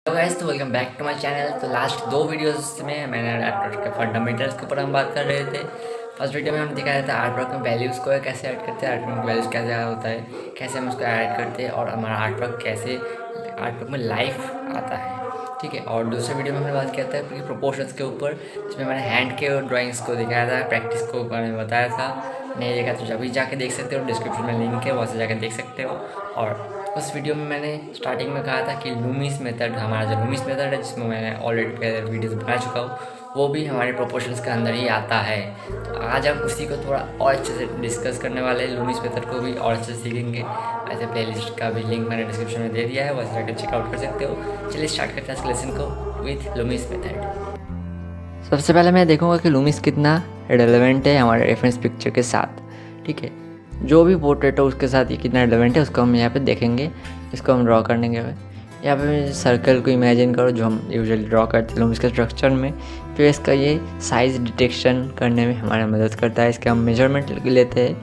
Hello guys, तो welcome back to my channel. तो last दो वीडियोस में मैंने आर्ट वर्क के फंडामेंटल्स के ऊपर हम बात कर रहे थे। फर्स्ट वीडियो में हम दिखाया था आर्ट वर्क में वैल्यूज़ को कैसे ऐड करते हैं, आर्ट वर्क में वैल्यूज़ कैसे होता है, कैसे हम उसको ऐड करते हैं और हमारा आर्ट वर्क कैसे आर्ट वर्क में लाइफ आता है। ठीक है। और दूसरे वीडियो में हमने बात किया था कि प्रोपोर्शंस के ऊपर, जिसमें मैंने हैंड के ड्राइंग्स को दिखाया था, प्रैक्टिस को बारे में बताया था। नहीं देखा तो अभी जाके देख सकते हो, डिस्क्रिप्शन में लिंक है, वहाँ से जाकर देख सकते हो। और उस वीडियो में मैंने स्टार्टिंग में कहा था कि लूमिस मेथड, हमारा जो लूमिस मेथड है, जिसमें मैंने ऑलरेडी पहले वीडियोस बना चुका हूँ, वो भी हमारे प्रोपोर्शंस के अंदर ही आता है। तो आज हम उसी को थोड़ा और अच्छे से डिस्कस करने वाले हैं, लूमिस मेथड को भी और अच्छे से सीखेंगे। ऐसे प्लेलिस्ट का भी लिंक मैंने डिस्क्रिप्शन में दे दिया है, वैसे जाकर चेकआउट कर सकते हो। चलिए स्टार्ट करते हैं इस लेसन को विथ लूमिस मेथड। सबसे पहले मैं देखूंगा कि लूमिस कितना रिलेवेंट है हमारे रेफरेंस पिक्चर के साथ। ठीक है, जो भी पोर्ट्रेट हो उसके साथ ये कितना रिलेवेंट है उसको हम यहाँ पे देखेंगे। इसको हम ड्रॉ करने के बाद यहाँ पे सर्कल को इमेजिन करो, जो हम यूजुअली ड्रॉ करते हैं लूमिस के स्ट्रक्चर में। फिर इसका ये साइज़ डिटेक्शन करने में हमारी मदद करता है। इसके हम मेजरमेंट लेते हैं।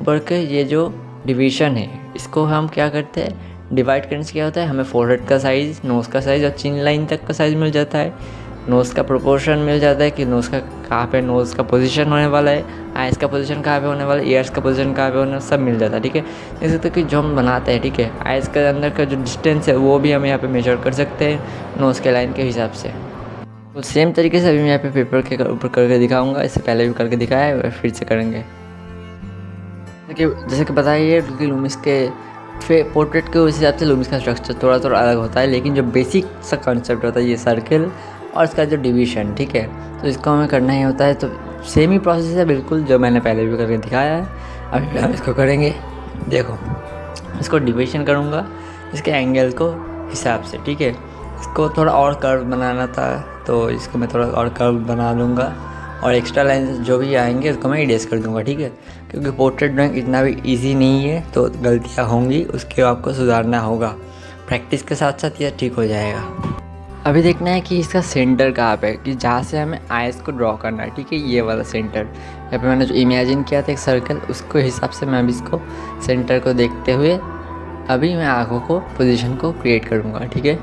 ऊपर के ये जो डिवीज़न है, इसको हम क्या करते हैं, डिवाइड करने से क्या होता है, हमें फोरहेड का साइज़, नोज़ का साइज़ और चिन लाइन तक का साइज़ मिल जाता है। नोज़ का प्रोपोर्शन मिल जाता है कि नोज़ का कहाँ पे नोज़ का पोजीशन होने वाला है, आइज़ का पोजीशन कहाँ पे होने वाला है, ईयर्स का पोजीशन कहाँ पे होने, सब मिल जाता है। ठीक है, देख सकते हो कि जो हम बनाते हैं, ठीक है, आइज़ के अंदर का जो डिस्टेंस है वो भी हम यहाँ पे मेजर कर सकते हैं नोज़ के लाइन के हिसाब से। तो सेम तरीके से अभी मैं यहाँ पे पेपर के ऊपर करके दिखाऊँगा। इससे पहले भी करके दिखाया है, फिर से करेंगे। देखिए, जैसे कि बताइए कि लूमिस के पोर्ट्रेट के उस हिसाब से लूमिस का स्ट्रक्चर थोड़ा थोड़ा अलग होता है, लेकिन जो बेसिक सा कॉन्सेप्ट होता है ये सर्कल और इसका जो डिवीज़न, ठीक है, तो इसको हमें करना ही होता है। तो सेम ही प्रोसेस है बिल्कुल, जो मैंने पहले भी करके दिखाया है। अभी हम इसको करेंगे। देखो, इसको डिवीज़न करूँगा इसके एंगल को हिसाब से। ठीक है, इसको थोड़ा और कर्व बनाना था तो इसको मैं थोड़ा और कर्व बना लूँगा, और एक्स्ट्रा लाइन जो भी आएंगे उसको मैं इरेज कर दूँगा। ठीक है, क्योंकि पोर्ट्रेट ड्राइंग इतना भी इजी नहीं है, तो गलतियाँ होंगी, उसके आपको सुधारना होगा। प्रैक्टिस के साथ साथ यह ठीक हो जाएगा। अभी देखना है कि इसका सेंटर कहाँ पे है, कि जहाँ से हमें आइज़ को ड्रॉ करना है। ठीक है, ये वाला सेंटर यहाँ पे मैंने जो इमेजिन किया था एक सर्कल, उसको हिसाब से मैं अभी इसको सेंटर को देखते हुए अभी मैं आँखों को पोजीशन को क्रिएट करूँगा। ठीक है,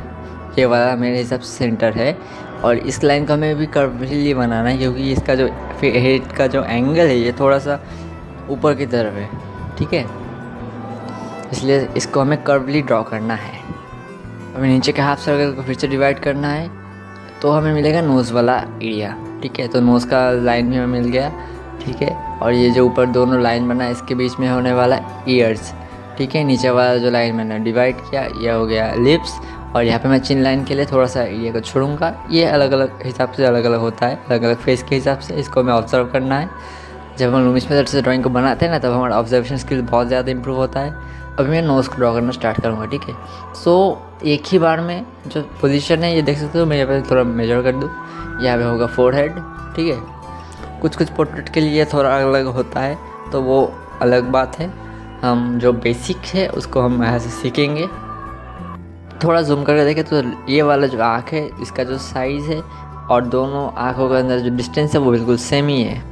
ये वाला मेरे हिसाब से सेंटर है, और इस लाइन को हमें भी कर्वली बनाना है, क्योंकि इसका जो हेड का जो एंगल है ये थोड़ा सा ऊपर की तरफ है। ठीक है, इसलिए इसको हमें कर्वली ड्रॉ करना है। हमें नीचे के हाफ सर्कल को फिर से डिवाइड करना है, तो हमें मिलेगा नोज़ वाला एरिया। ठीक है, तो नोज़ का लाइन भी हमें मिल गया। ठीक है, और ये जो ऊपर दोनों लाइन बना है इसके बीच में होने वाला ईयर्स। ठीक है, नीचे वाला जो लाइन मैंने डिवाइड किया यह हो गया लिप्स, और यहाँ पे मैं चिन लाइन के लिए थोड़ा सा एरिया को छोड़ूंगा। ये अलग अलग हिसाब से अलग अलग होता है, अलग अलग फेस के हिसाब से इसको हमें ऑब्जर्व करना है। जब हम लूमिस मेथड से ड्राइंग को बनाते हैं ना, तब हमारा ऑब्जर्वेशन स्किल बहुत ज़्यादा इंप्रूव होता है। अभी मैं नोज़ को ड्रॉ करना स्टार्ट करूँगा। ठीक है, सो एक ही बार में जो पोजीशन है ये देख सकते हो, मैं यहाँ पे थोड़ा मेजर कर दूँ। यहाँ पे होगा फोरहेड। ठीक है, कुछ कुछ पोर्ट्रेट के लिए थोड़ा अलग होता है, तो वो अलग बात है। हम जो बेसिक है उसको हम यहाँ से सीखेंगे। थोड़ा जूम करके देखें तो ये वाला जो आँख है इसका जो साइज़ है और दोनों आँखों के अंदर जो डिस्टेंस है वो बिल्कुल सेम ही है।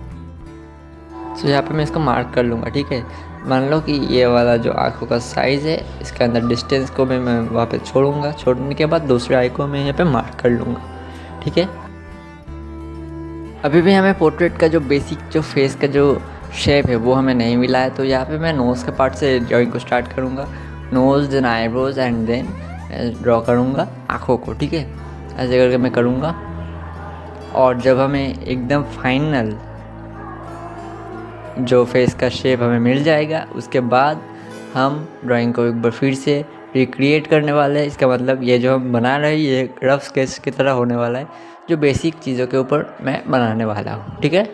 तो यहाँ पे मैं इसको मार्क कर लूँगा। ठीक है, मान लो कि ये वाला जो आँखों का साइज़ है इसके अंदर डिस्टेंस को भी मैं वहाँ पे छोड़ूंगा। छोड़ने के बाद दूसरे आई को मैं यहाँ पे मार्क कर लूँगा। ठीक है, अभी भी हमें पोर्ट्रेट का जो बेसिक जो फेस का जो शेप है वो हमें नहीं मिला है, तो यहाँ पे मैं नोज़ के पार्ट से ड्राइंग को स्टार्ट करूँगा। Nose, then eyebrows and then draw करूँगा आँखों को। ठीक है, ऐसे करके मैं करूँगा, और जब हमें एकदम फाइनल जो फेस का शेप हमें मिल जाएगा उसके बाद हम ड्राइंग को एक बार फिर से रिक्रिएट करने वाले हैं। इसका मतलब ये जो हम बना रहे हैं ये एक रफ स्केच की तरह होने वाला है, जो बेसिक चीज़ों के ऊपर मैं बनाने वाला हूँ। ठीक है,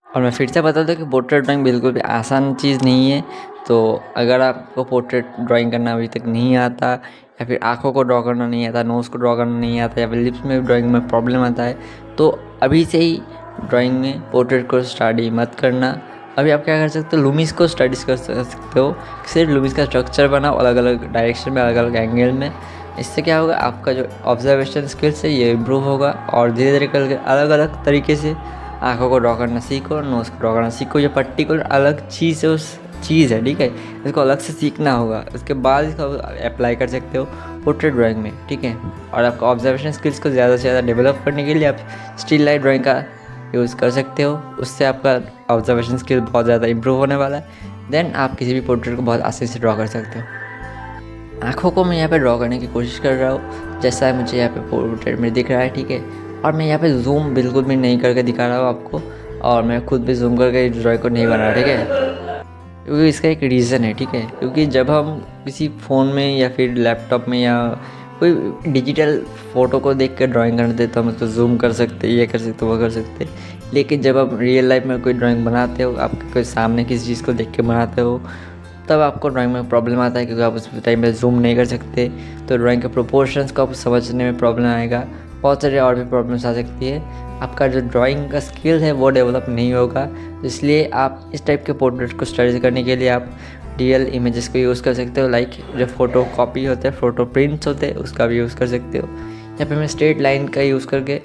और मैं फिर से बता दूँ कि पोर्ट्रेट ड्राइंग बिल्कुल भी आसान चीज़ नहीं है। तो अगर आपको पोर्ट्रेट ड्राइंग करना अभी तक नहीं आता, या फिर आँखों को ड्रॉ करना नहीं आता, नोज़ को ड्रॉ करना नहीं आता, या फिर लिप्स में ड्राइंग में प्रॉब्लम आता है, तो अभी से ही ड्राइंग में पोर्ट्रेट को स्टडी मत करना। अभी आप क्या कर सकते हो, लूमिस को स्टडीज कर सकते हो। सिर्फ लूमिस का स्ट्रक्चर बनाओ अलग अलग डायरेक्शन में, अलग अलग एंगल में। इससे क्या होगा, आपका जो ऑब्जर्वेशन स्किल्स है ये इम्प्रूव होगा, और धीरे धीरे करके अलग अलग तरीके से आँखों को ड्रॉ करना सीखो, नोज़ को ड्रॉ करना सीखो। ये पर्टिकुलर अलग चीज़ है उस चीज़ है, ठीक है। इसको अलग से सीखना होगा, उसके बाद इसको अप्लाई कर सकते हो पोर्ट्रेट ड्राइंग में, ठीक है। और आपका ऑब्जर्वेशन स्किल्स को ज़्यादा से ज़्यादा डेवलप करने के लिए आप स्टिल लाइफ ड्राइंग का यूज़ कर सकते हो। उससे आपका ऑब्जर्वेशन स्किल बहुत ज़्यादा इंप्रूव होने वाला है। देन आप किसी भी पोर्ट्रेट को बहुत आसानी से ड्रॉ कर सकते हो। आँखों को मैं यहाँ पे ड्रॉ करने की कोशिश कर रहा हूँ, जैसा मुझे यहाँ पे पोर्ट्रेट में दिख रहा है, ठीक है। और मैं यहाँ पे जूम बिल्कुल भी नहीं करके दिखा रहा हूँ आपको, और मैं खुद भी जूम करके ड्राइंग को नहीं बना रहा, ठीक है। क्योंकि इसका एक रीज़न है, ठीक है। क्योंकि जब हम किसी फ़ोन में या फिर लैपटॉप में या कोई डिजिटल फ़ोटो को देख कर ड्राइंग करते हैं तो हम उसको जूम कर सकते, ये कर सकते, वो कर सकते। लेकिन जब आप रियल लाइफ में कोई ड्राइंग बनाते हो, आपके कोई सामने किसी चीज़ को देख के बनाते हो, तब आपको ड्राइंग में प्रॉब्लम आता है, क्योंकि आप उस टाइम पे जूम नहीं कर सकते। तो ड्राइंग के प्रोपोर्शंस को आप समझने में प्रॉब्लम आएगा, बहुत सारे और भी प्रॉब्लम्स आ सकती है। आपका जो ड्राइंग का स्किल है वो डेवलप नहीं होगा। इसलिए आप इस टाइप के पोर्ट्रेट को स्टडी करने के लिए आप रियल इमेजेस को यूज़ कर सकते हो, लाइक जो फ़ोटो कॉपी होते हैं, फ़ोटो प्रिंट्स होते हैं, उसका भी यूज़ कर सकते हो। यहाँ पे मैं स्ट्रेट लाइन का यूज़ करके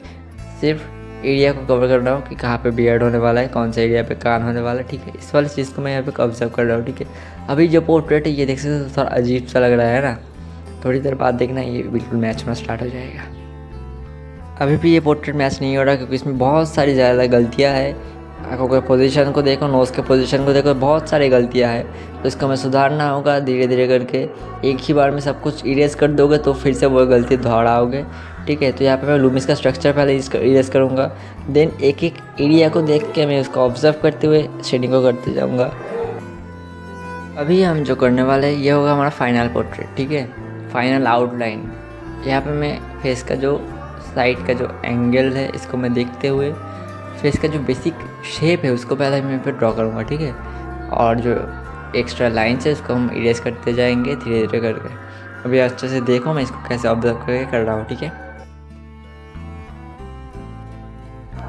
सिर्फ एरिया को कवर कर रहा हूँ कि कहाँ पे बियर्ड होने वाला है, कौन सा एरिया पे कान होने वाला है, ठीक है। इस वाली चीज़ को मैं यहाँ पे ऑब्जर्व कर रहा हूँ, ठीक है। अभी जो पोर्ट्रेट है ये देख सकते हो थोड़ा अजीब सा लग रहा है ना, थोड़ी देर बाद देखना ये बिल्कुल मैच होना स्टार्ट हो जाएगा। अभी भी ये पोर्ट्रेट मैच नहीं हो रहा क्योंकि इसमें बहुत सारी ज़्यादा गलतियाँ हैं। आँखों के पोजीशन को देखो, नोज़ के पोजीशन को देखो, बहुत सारी गलतियाँ हैं। तो इसको हमें सुधारना होगा धीरे धीरे करके। एक ही बार में सब कुछ इरेज कर दोगे तो फिर से वो गलती दोहराओगे, ठीक है। तो यहाँ पे मैं लूमिस का स्ट्रक्चर पहले इरेज करूँगा, देन एक एक एरिया को देख के मैं उसको ऑब्जर्व करते हुए शेडिंग को करते जाऊँगा। अभी हम जो करने वाले हैं ये होगा हमारा फाइनल पोर्ट्रेट, ठीक है, फाइनल आउटलाइन। यहाँ पे मैं फेस का जो साइड का जो एंगल है इसको मैं देखते हुए फेस का जो बेसिक शेप है उसको पहले मैं पे ड्रॉ करूँगा, ठीक है। और जो एक्स्ट्रा लाइन्स है उसको हम इरेज करते जाएंगे धीरे धीरे करके। अभी अच्छे से देखो मैं इसको कैसे ऑब्जर्व करके कर रहा हूँ, ठीक है।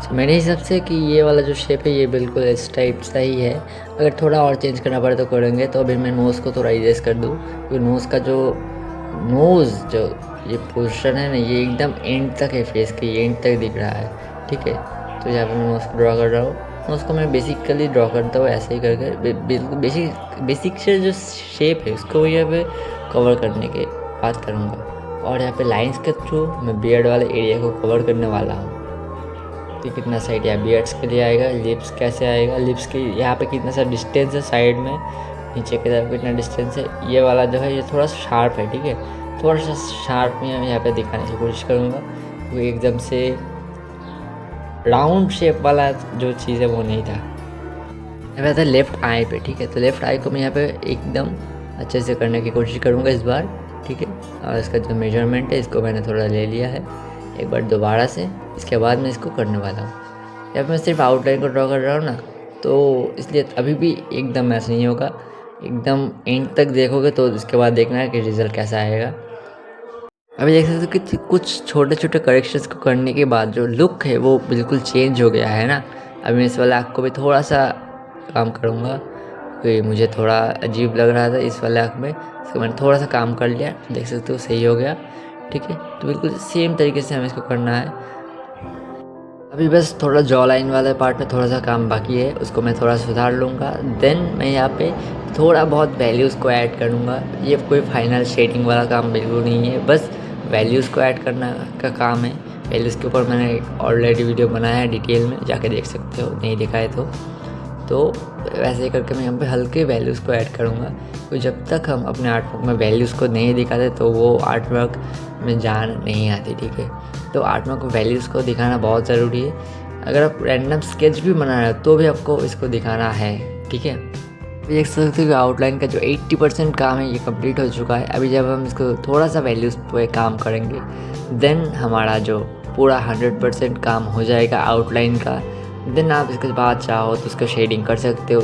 तो मेरे हिसाब से कि ये वाला जो शेप है ये बिल्कुल इस टाइप सा ही है। अगर थोड़ा और चेंज करना पड़े तो करेंगे। तो अभी मैं नोज़ को थोड़ा इरेज कर दूँ, क्योंकि नोज़ का जो जो ये पोर्शन है ना ये एकदम एंड तक है, फेस के एंड तक दिख रहा है, ठीक है। तो यहाँ पर मैं नोज़ को ड्रॉ कर रहा हूँ। नोज़ को मैं बेसिकली ड्रॉ करता हूँ ऐसे ही करके, बिल्कुल बेसिक से जो शेप है उसको यहाँ पे कवर करने के बात करूँगा। और यहाँ पे लाइंस के थ्रू मैं बियर्ड वाले एरिया को कवर करने वाला हूँ कि कितना साइड यहाँ बियर्ड्स के लिए आएगा, लिप्स कैसे आएगा, लिप्स के यहाँ पे कितना सा डिस्टेंस है साइड में, नीचे की तरफ कितना डिस्टेंस है। ये वाला जो है ये थोड़ा सा शार्प है, ठीक है। थोड़ा सा शार्प में मैं यहाँ पे दिखाने की कोशिश करूँगा, क्योंकि एकदम से राउंड शेप वाला जो चीज़ है वो नहीं था। यहाँ पे लेफ़्ट आई पे, ठीक है। तो लेफ़्ट आई को मैं यहाँ पे एकदम अच्छे से करने की कोशिश करूँगा इस बार, ठीक है। और इसका जो मेजरमेंट है इसको मैंने थोड़ा ले लिया है एक बार दोबारा से, इसके बाद मैं इसको करने वाला हूँ। यहाँ पे मैं सिर्फ आउटलाइन को ड्रॉ कर रहा हूँ ना, तो इसलिए अभी भी एकदम मैच नहीं होगा। एकदम एंड तक देखोगे तो इसके बाद देखना है कि रिज़ल्ट कैसा आएगा। अभी देख सकते हो कि कुछ छोटे छोटे करेक्शंस को करने के बाद जो लुक है वो बिल्कुल चेंज हो गया है ना। अभी मैं इस वाले आँख को भी थोड़ा सा काम करूँगा, क्योंकि मुझे थोड़ा अजीब लग रहा था इस वाले आँख में, इसको मैंने थोड़ा सा काम कर लिया, देख सकते हो सही हो गया, ठीक है। तो बिल्कुल सेम तरीके से हमें इसको करना है। अभी बस थोड़ा जॉ लाइन वाले पार्ट में थोड़ा सा काम बाकी है, उसको मैं थोड़ा सुधार लूँगा। देन मैं यहाँ पे थोड़ा बहुत वैल्यूज़ को ऐड करूँगा। ये कोई फाइनल शेडिंग वाला काम बिल्कुल नहीं है, बस वैल्यूज़ को ऐड करना का काम है। वैल्यूज़ के ऊपर मैंने ऑलरेडी वीडियो बनाया है डिटेल में, जाके देख सकते हो नहीं दिखाए तो वैसे ही करके मैं यहाँ पे हल्के वैल्यूज़ को ऐड करूँगा। तो जब तक हम अपने आर्टवर्क में वैल्यूज़ को नहीं दिखाते तो वो आर्टवर्क में जान नहीं आती, ठीक है। तो आर्टवर्क को वैल्यूज़ को दिखाना बहुत ज़रूरी है। अगर आप रैंडम स्केच भी बना रहे हो तो भी आपको इसको दिखाना है, ठीक है। देख सकते हो कि आउटलाइन का जो 80% काम है ये कंप्लीट हो चुका है। अभी जब हम इसको थोड़ा सा वैल्यूज़ पे काम करेंगे देन हमारा जो पूरा 100% काम हो जाएगा आउटलाइन का। देन आप इसके बाद चाहो तो उसका शेडिंग कर सकते हो,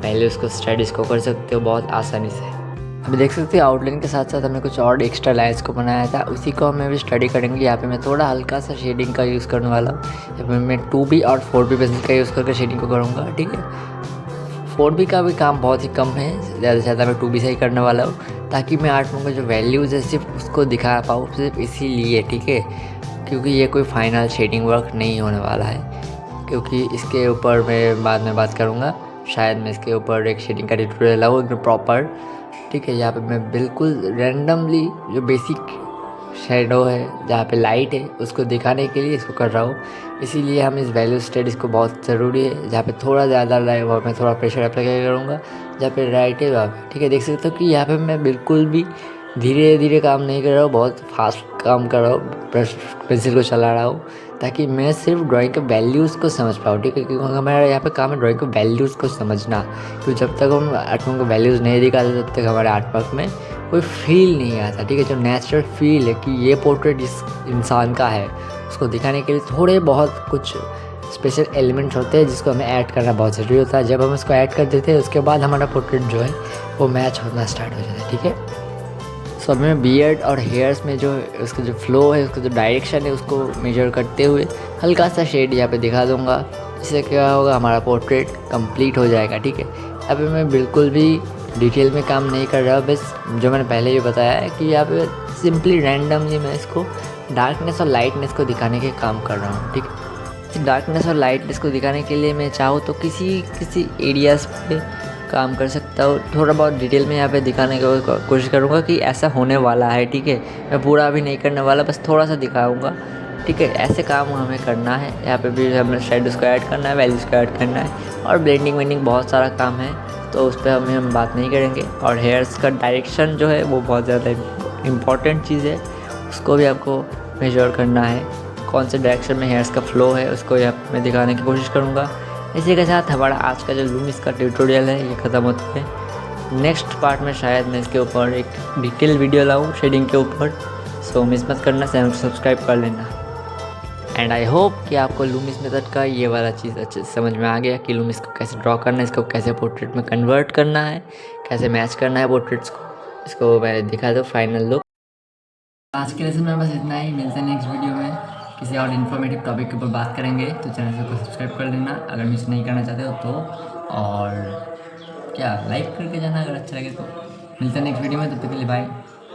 वैल्यूज़ को स्टडीज़ को कर सकते हो बहुत आसानी से। अभी देख सकते हो आउटलाइन के साथ साथ हमने कुछ और एक्स्ट्रा लाइन्स को बनाया था, उसी को हमें भी स्टडी करेंगे। यहाँ पे मैं थोड़ा हल्का सा शेडिंग का यूज़ करने वाला हूँ। यहाँ पे मैं 2B और 4B पेंसिल का यूज़ करके शेडिंग को करूँगा, ठीक है। 4B का भी काम बहुत ही कम है, ज़्यादा से ज़्यादा मैं 2B से ही करने वाला हूँ, ताकि मैं आर्टवर्क का जो वैल्यूज़ है सिर्फ उसको दिखा पाऊँ, सिर्फ इसीलिए, ठीक है। क्योंकि ये कोई फाइनल शेडिंग वर्क नहीं होने वाला है, क्योंकि इसके ऊपर मैं बाद में बात करूँगा शायद मैं इसके ऊपर एक शेडिंग का ट्यूटोरियल लाऊँ एकदम प्रॉपर। ठीक है, यहाँ पे मैं बिल्कुल रैंडमली जो बेसिक शेडो है, जहाँ पे लाइट है, उसको दिखाने के लिए इसको कर रहा हूँ। इसीलिए हम इस वैल्यू स्टेट को बहुत ज़रूरी है। जहाँ पे थोड़ा ज़्यादा लाइट वहाँ मैं थोड़ा प्रेशर अप्लाई करूँगा, जहाँ पे राइट है वहाँ पे। ठीक है, देख सकते हो कि यहाँ पे मैं बिल्कुल भी धीरे धीरे काम नहीं कर रहा हूँ, बहुत फास्ट काम कर रहा हूँ, ब्रश पेंसिल को चला रहा हूँ, ताकि मैं सिर्फ ड्राइंग के वैल्यूज़ को समझ पाऊँ। ठीक है, क्योंकि हमारा यहाँ पे काम है ड्राइंग के वैल्यूज़ को समझना। क्योंकि जब तक हम आर्ट वर्क को वैल्यूज़ नहीं दिखाते तब तक हमारे आर्ट वर्क में कोई फील नहीं आता। ठीक है, जो नेचुरल फील है कि ये पोर्ट्रेट इस इंसान का है, उसको दिखाने के लिए थोड़े बहुत कुछ स्पेशल एलिमेंट्स होते हैं जिसको हमें ऐड करना बहुत ज़रूरी होता है। जब हम उसको ऐड कर देते हैं उसके बाद हमारा पोर्ट्रेट जो है वो मैच होना स्टार्ट हो जाता है। ठीक है, सो अब मैं बियर्ड और हेयर्स में जो उसका जो फ्लो है, उसका जो डायरेक्शन है, उसको मेजर करते हुए हल्का सा शेड यहाँ पे दिखा दूंगा। इससे क्या होगा, हमारा पोर्ट्रेट कंप्लीट हो जाएगा। ठीक है, अभी मैं बिल्कुल भी डिटेल में काम नहीं कर रहा, बस जो मैंने पहले ही बताया है कि यहाँ पे सिंपली रैंडमली मैं इसको डार्कनेस और लाइटनेस को दिखाने के काम कर रहा हूँ। ठीक है, डार्कनेस और लाइटनेस को दिखाने के लिए मैं चाहूँ तो किसी एरियाज़ पे काम कर सकता हूँ। थोड़ा बहुत डिटेल में यहाँ पे दिखाने की कोशिश करूँगा कि ऐसा होने वाला है। ठीक है, मैं पूरा अभी नहीं करने वाला, बस थोड़ा सा दिखाऊँगा। ठीक है, ऐसे काम हमें करना है। यहाँ पे भी हमें शेडोज़ को ऐड करना है, वैल्यूज़ को ऐड करना है, और ब्लेंडिंग वेंडिंग बहुत सारा काम है, तो उस पर हम बात नहीं करेंगे। और हेयर्स का डायरेक्शन जो है वो बहुत ज़्यादा इम्पॉर्टेंट चीज़ है, उसको भी आपको मेजर करना है। कौन से डायरेक्शन में हेयर्स का फ्लो है उसको यहाँ मैं दिखाने की कोशिश करूँगा। इसी के साथ हमारा आज का जो लूमिस का ट्यूटोरियल है ये ख़त्म होता है। नेक्स्ट पार्ट में शायद मैं इसके ऊपर एक डिटेल वीडियो लाऊँ शेडिंग के ऊपर। सो मिस मत करना, चैनल को सब्सक्राइब कर लेना। एंड आई होप कि आपको लूमिस मेथड का ये वाला चीज़ अच्छे से समझ में आ गया कि लूमिस को कैसे ड्रॉ करना है, इसको कैसे पोर्ट्रेट में कन्वर्ट करना है, कैसे मैच करना है पोर्ट्रेट्स को। इसको मैं दिखा दूँ फाइनल लुक। आज के लेसन में बस इतना ही। मिलते हैं नेक्स्ट वीडियो में, किसी और इन्फॉर्मेटिव टॉपिक के ऊपर बात करेंगे। तो चैनल को सब्सक्राइब कर लेना अगर मिस नहीं करना चाहते हो तो, और क्या लाइक करके जाना अगर अच्छा लगे तो। मिलते हैं नेक्स्ट वीडियो में, तब तक के लिए बाय।